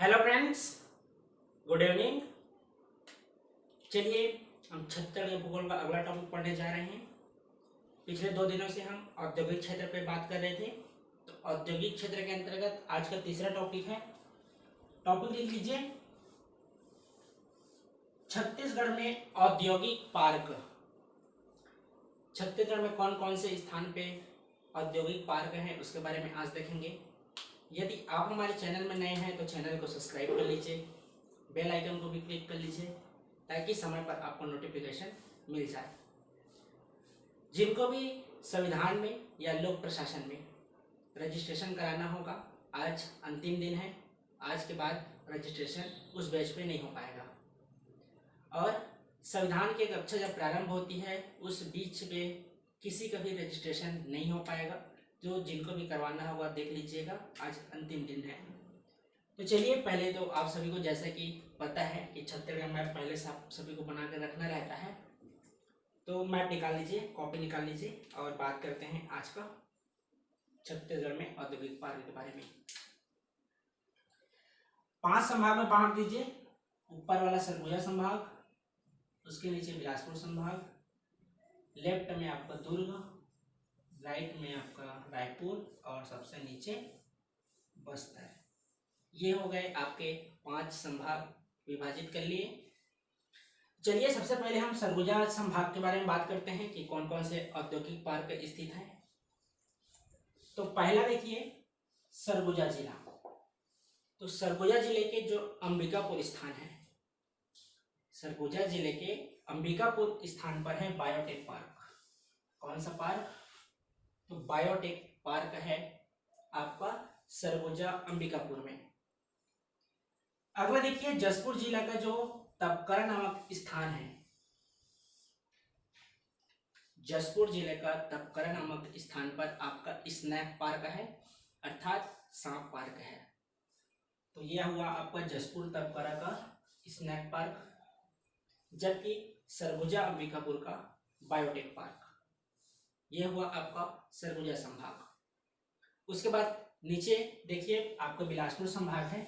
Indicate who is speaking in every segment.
Speaker 1: Hello friends, good evening. चलिए हम छत्तीसगढ़ भूगोल का अगला टॉपिक पढ़ने जा रहे हैं। पिछले 2 दिनों से हम औद्योगिक क्षेत्र पे बात कर रहे थे। तो औद्योगिक क्षेत्र के अंतर्गत आज का तीसरा टॉपिक है। टॉपिक लिख लीजिए, छत्तीसगढ़ में औद्योगिक पार्क। छत्तीसगढ़ में कौन कौन से स्थान पे औद्योगिक पार्क हैं उसके बारे में आज देखेंगे। यदि आप हमारे चैनल में नए हैं तो चैनल को सब्सक्राइब कर लीजिए, बेल आइकन को भी क्लिक कर लीजिए ताकि समय पर आपको नोटिफिकेशन मिल जाए। जिनको भी संविधान में या लोक प्रशासन में रजिस्ट्रेशन कराना होगा, आज अंतिम दिन है। आज के बाद रजिस्ट्रेशन उस बैच पे नहीं हो पाएगा और संविधान की कक्षा जब प्रारंभ होती है उस बीच में किसी का भी रजिस्ट्रेशन नहीं हो पाएगा। जो जिनको भी करवाना होगा देख लीजिएगा, आज अंतिम दिन है। तो चलिए, पहले तो आप सभी को जैसा कि पता है कि छत्तीसगढ़ मैप पहले से आप सभी को बना कर रखना रहता है। तो मैप निकाल लीजिए, कॉपी निकाल लीजिए और बात करते हैं आज का छत्तीसगढ़ में औद्योगिक पार्क के बारे में। 5 संभाग में बांट दीजिए। ऊपर वाला सरगुजा संभाग, उसके नीचे बिलासपुर संभाग, लेफ्ट में आपका दुर्ग, राइट में आपका रायपुर और सबसे नीचे बस्तर। ये हो गए आपके 5 संभाग, विभाजित कर लिए। चलिए, सबसे पहले हम सरगुजा संभाग के बारे में बात करते हैं कि कौन कौन से औद्योगिक पार्क स्थित हैं। तो पहला देखिए, सरगुजा जिला। तो सरगुजा जिले के जो अंबिकापुर स्थान है, सरगुजा जिले के अंबिकापुर स्थान पर है बायोटेक पार्क। कौन सा पार्क? तो बायोटेक पार्क है आपका सरगुजा अंबिकापुर में। अगला देखिए, जशपुर जिला का जो तपकरा नामक स्थान है, जशपुर जिले का तपकरा नामक स्थान पर आपका स्नैक पार्क है, अर्थात सांप पार्क है। तो यह हुआ आपका जशपुर तपकरा का स्नैक पार्क, जबकि सरगुजा अंबिकापुर का बायोटेक पार्क। यह हुआ आपका सरगुजा संभाग। उसके बाद नीचे देखिए आपका बिलासपुर संभाग है।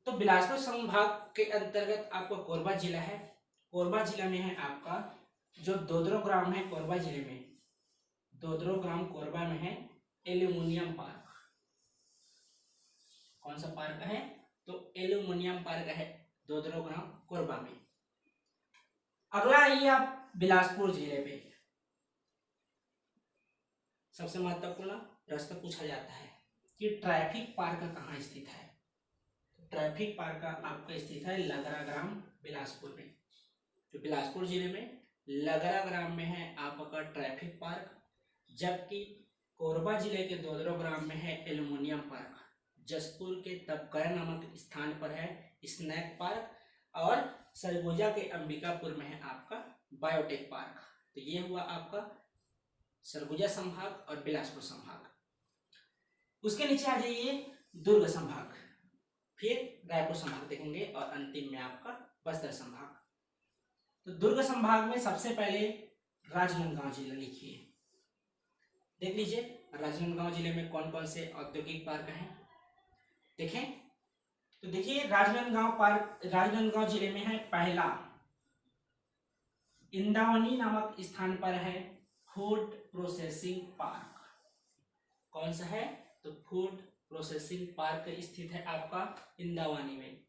Speaker 1: तो बिलासपुर संभाग के अंतर्गत आपका कोरबा जिला है। कोरबा जिला में है आपका जो दोदरो ग्राम है, कोरबा जिले में दोदरो ग्राम कोरबा में है एल्यूमिनियम पार्क। कौन सा पार्क है? तो एल्यूमिनियम पार्क है दोदरो ग्राम कोरबा में। अगला आइए आप बिलासपुर जिले पे। सबसे महत्वपूर्ण प्रश्न पूछा जाता है कि ट्रैफिक पार्क कहाँ स्थित है। तो ट्रैफिक पार्क आपका स्थित है लगरा ग्राम बिलासपुर में। तो बिलासपुर जिले में लगरा ग्राम में है आपका ट्रैफिक पार्क, जबकि कोरबा जिले के दोदरो ग्राम में है एल्यूमिनियम पार्क। जशपुर के तपकरा नामक स्थान पर है स्नैक पार्क और सरगुजा के अंबिकापुर में है आपका बायोटेक पार्क। तो ये हुआ आपका सरगुजा संभाग और बिलासपुर संभाग। उसके नीचे आ जाइए दुर्ग संभाग, फिर रायपुर संभाग देखेंगे और अंतिम में आपका बस्तर संभाग। तो दुर्ग संभाग में सबसे पहले राजनांदगांव जिला लिखिए। देख लीजिए राजनांदगांव जिले में कौन कौन से औद्योगिक पार्क हैं। देखें तो देखिए राजनांदगांव जिले में है पहला इंदावनी नामक स्थान पर है फूड प्रोसेसिंग पार्क। कौन सा है? तो फूड प्रोसेसिंग पार्क स्थित है आपका इंदावानी में।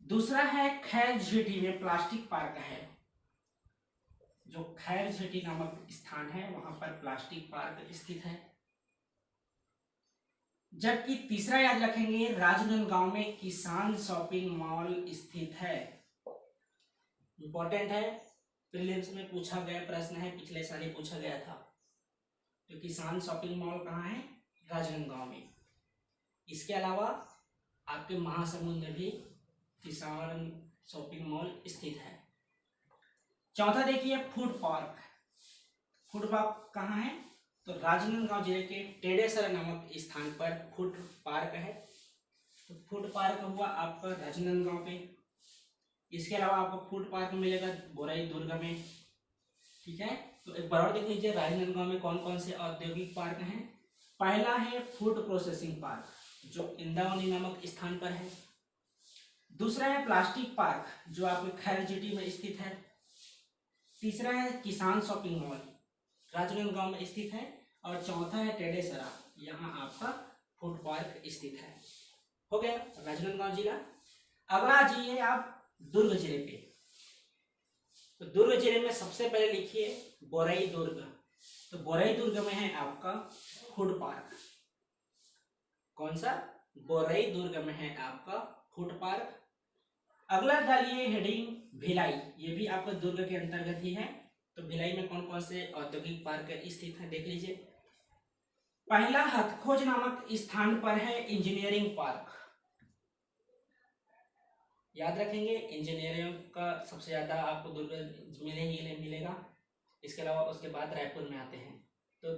Speaker 1: दूसरा है खैर झीटी में प्लास्टिक पार्क है। जो खैर झीटी नामक स्थान है वहां पर प्लास्टिक पार्क स्थित है। जबकि तीसरा याद रखेंगे, राजनांदगांव में किसान शॉपिंग मॉल स्थित है। इंपॉर्टेंट है, प्रीलिम्स में पूछा गया प्रश्न है, पिछले साल ही पूछा गया था। तो किसान शॉपिंग मॉल कहाँ है? राजनांदगांव में। इसके अलावा आपके महासमुंद में भी किसान शॉपिंग मॉल स्थित है। चौथा देखिए फूड पार्क। फूड पार्क कहाँ है? तो राजनांदगांव जिले के टेडेसर नामक स्थान पर फूड पार्क है। तो फूड पार्क हुआ आपका राजनांदगांव पे। इसके अलावा आपको फूड पार्क मिलेगा बोराई दुर्ग में। ठीक है, तो एक बार और देख लीजिए राजनांदगांव में कौन कौन से औद्योगिक पार्क हैं। पहला है फूड प्रोसेसिंग पार्क। जो इंद्रावती नामक स्थान पर है। दूसरा है प्लास्टिक पार्क जो आपके खैर सिटी में स्थित है। तीसरा है किसान शॉपिंग मॉल राजनांदगांव में स्थित है। और चौथा है टेडेसरा, यहाँ आपका फूड पार्क स्थित है। हो गया राजनांदगांव जिला। अगला जाइए आप दुर्ग जिले पे। तो दुर्ग जिले में सबसे पहले लिखिए बोरई दुर्ग। तो बोरई दुर्ग में है आपका फूड पार्क। कौन सा? बोरई दुर्ग में है आपका फूड पार्क। अगला डालिए हेडिंग भिलाई, ये भी आपका दुर्ग के अंतर्गत ही है। तो भिलाई में कौन कौन से औद्योगिक पार्क स्थित है देख लीजिए। पहला हथखोज नामक स्थान पर है इंजीनियरिंग पार्क। याद रखेंगे इंजीनियरिंग का सबसे ज्यादा आपको दुर्ग मिलेगा। इसके अलावा उसके बाद रायपुर में आते हैं। तो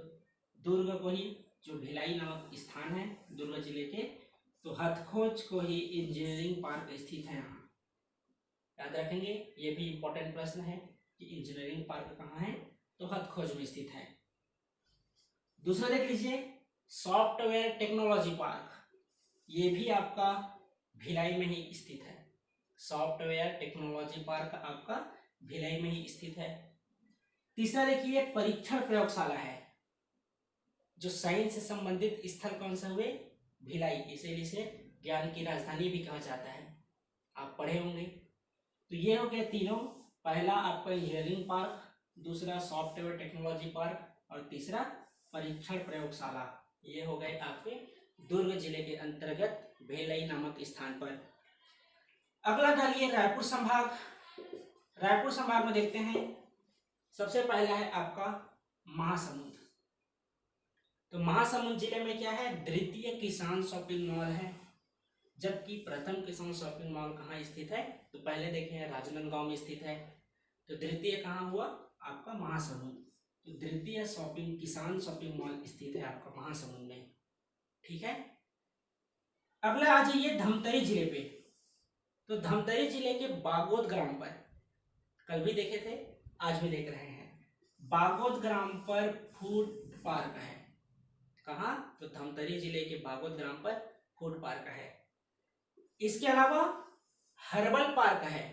Speaker 1: दुर्ग को ही जो भिलाई नामक स्थान है दुर्ग जिले के, तो हथखोज को ही इंजीनियरिंग पार्क स्थित है यहाँ। याद रखेंगे, ये भी इंपॉर्टेंट प्रश्न है कि इंजीनियरिंग पार्क कहाँ है, तो हथखोज में स्थित है। दूसरा देख लीजिए सॉफ्टवेयर टेक्नोलॉजी पार्क, ये भी आपका भिलाई में ही स्थित है। सॉफ्टवेयर टेक्नोलॉजी पार्क आपका भिलाई में ही स्थित है। तीसरा देखिए परीक्षण प्रयोगशाला है, जो साइंस से संबंधित स्थल कौन सा हुए? भिलाई, इसीलिए इसे ज्ञान की राजधानी भी कहा जाता है, आप पढ़े होंगे। तो ये हो गया तीनों, पहला आपका इंजीनियरिंग पार्क, दूसरा सॉफ्टवेयर टेक्नोलॉजी पार्क और तीसरा परीक्षण प्रयोगशाला। ये हो गए आपके दुर्ग जिले के अंतर्गत भिलाई नामक स्थान पर। अगला डालिए रायपुर संभाग। रायपुर संभाग में देखते हैं, सबसे पहला है आपका महासमुंद। तो महासमुंद जिले में क्या है? द्वितीय किसान शॉपिंग मॉल है, जबकि प्रथम किसान शॉपिंग मॉल कहाँ स्थित है? तो पहले देखें राजनांदगांव में स्थित है। तो द्वितीय कहाँ हुआ? आपका महासमुंद। तो द्वितीय किसान शॉपिंग मॉल स्थित है आपका महासमुंद में। ठीक है। अगला आ जाइए धमतरी जिले पे। तो धमतरी जिले के बागोद ग्राम पर, कल भी देखे थे आज भी देख रहे हैं, बागोद ग्राम पर फूड पार्क है। कहाँ? तो धमतरी जिले के बागोद ग्राम पर फूड पार्क है। इसके अलावा हर्बल पार्क है।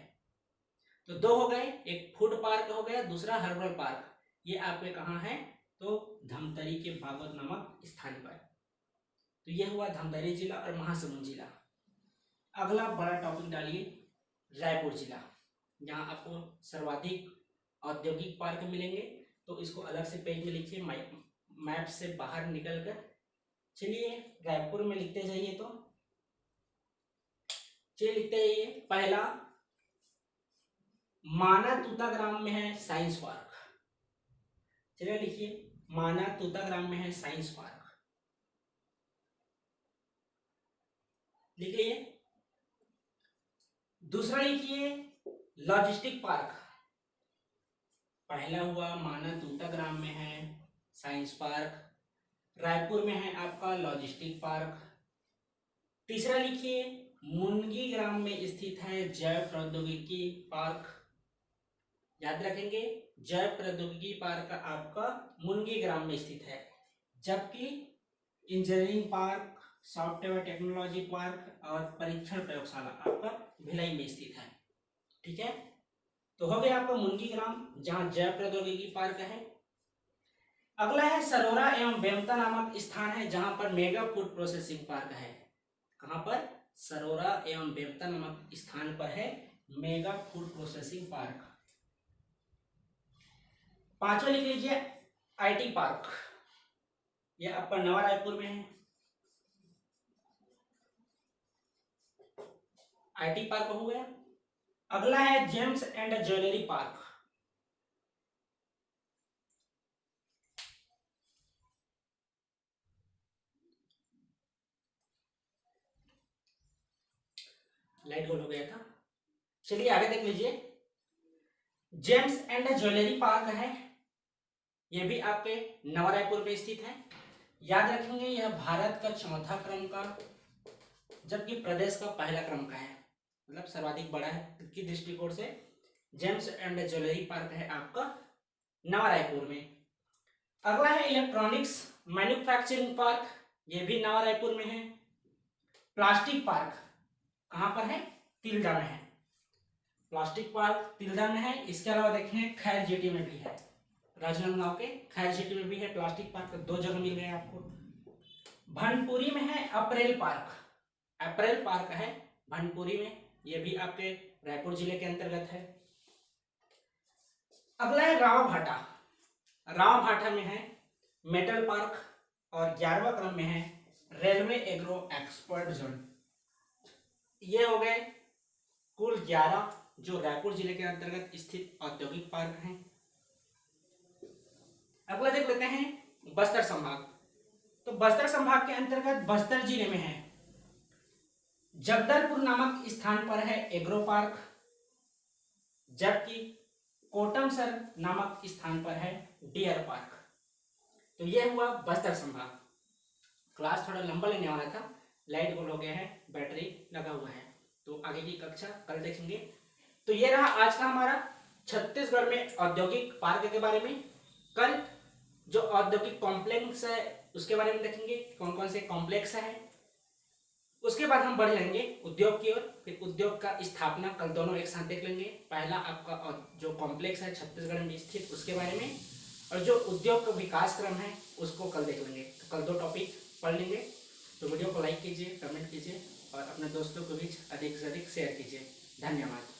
Speaker 1: तो दो हो गए, एक फूड पार्क हो गया, दूसरा हर्बल पार्क। ये आपके कहाँ है? तो धमतरी के बागोद नामक स्थान पर। तो यह हुआ धमतरी जिला और महासमुंद जिला। अगला बड़ा टॉपिक डालिए रायपुर जिला। यहाँ आपको सर्वाधिक औद्योगिक पार्क मिलेंगे, तो इसको अलग से पेज में लिखिए, मैप से बाहर निकलकर। चलिए रायपुर में लिखते जाइए, तो चलिए लिखते जाइए। पहला माना तूताग्राम में है साइंस पार्क। चलिए लिखिए माना तूताग्राम में है साइंस पार्क, लिख लिए। दूसरा लिखिए लॉजिस्टिक पार्क। पहला हुआ माना तूताग्राम में है साइंस पार्क, रायपुर में है आपका लॉजिस्टिक पार्क। तीसरा लिखिए मुनगी ग्राम में स्थित है जैव प्रौद्योगिकी पार्क। याद रखेंगे जैव प्रौद्योगिकी पार्क आपका मुनगी ग्राम में स्थित है, जबकि engineering park, software technology park और परीक्षण प्रयोगशाला आपका भिलाई में स्थित है। ठीक है। तो हो गया आपका मुनगी ग्राम, जहां जैव प्रौद्योगिकी पार्क है। अगला है सरोरा एवं बेमता नामक स्थान है, जहां पर मेगा फूड प्रोसेसिंग पार्क है। कहां पर? सरोरा एवं बेमता नामक स्थान पर है मेगा फूड प्रोसेसिंग पार्क। पांचवा लिख लीजिए आईटी पार्क, यह आपका नवा रायपुर में है। आईटी पार्क हो गया। अगला है gems and jewellery park. Light गोल हो गया था। चलिए आगे देख लीजिए, जेम्स एंड ज्वेलरी पार्क है, यह भी आपके नवा रायपुर में स्थित है। याद रखेंगे यह भारत का चौथा क्रम का, जबकि प्रदेश का पहला क्रम का है, मतलब सर्वाधिक बड़ा है की दृष्टिकोण से। जेम्स एंड ज्वेलरी पार्क है आपका नवा रायपुर में। अगला है इलेक्ट्रॉनिक्स मैन्युफैक्चरिंग पार्क, यह भी नवा रायपुर में है। प्लास्टिक पार्क कहाँ पर है? तिल्दा में है। प्लास्टिक पार्क तिल्दा में है। इसके अलावा देखें खैर जेटी में भी है, राजनांदगांव के खैर जेटी में भी है प्लास्टिक पार्क, 2 जगह मिल गए आपको। भनपुरी में है अप्रैल पार्क, अप्रैल पार्क है भनपुरी में, ये भी आपके रायपुर जिले के अंतर्गत है। अगला है रावाभाटा, रावाभाटा में है मेटल पार्क, और 11वां क्रम में है रेलवे एग्रो एक्सपर्ट जोन। ये हो गए कुल 11 जो रायपुर जिले के अंतर्गत स्थित औद्योगिक पार्क हैं। अगला देख लेते हैं बस्तर संभाग। तो बस्तर संभाग के अंतर्गत बस्तर जिले में है जगदलपुर नामक स्थान पर है एग्रो पार्क, जबकि कोटमसर नामक स्थान पर है डियर पार्क। तो यह हुआ बस्तर संभाग। क्लास थोड़ा लंबा लेने वाला था, लाइट गोल हो गया है, बैटरी लगा हुआ है, तो आगे की कक्षा कल देखेंगे। तो ये रहा आज का हमारा छत्तीसगढ़ में औद्योगिक पार्क के बारे में। कल जो औद्योगिक कॉम्प्लेक्स है उसके बारे में देखेंगे, कौन कौन से कॉम्प्लेक्स है। उसके बाद हम बढ़ जाएंगे उद्योग की ओर, फिर उद्योग का स्थापना कल दोनों एक साथ देख लेंगे। पहला आपका जो कॉम्प्लेक्स है छत्तीसगढ़ में स्थित उसके बारे में, और जो उद्योग का विकास क्रम है उसको कल देख लेंगे। तो कल 2 टॉपिक पढ़ लेंगे। तो वीडियो को लाइक कीजिए, कमेंट कीजिए और अपने दोस्तों को भी अधिक से अधिक शेयर कीजिए। धन्यवाद।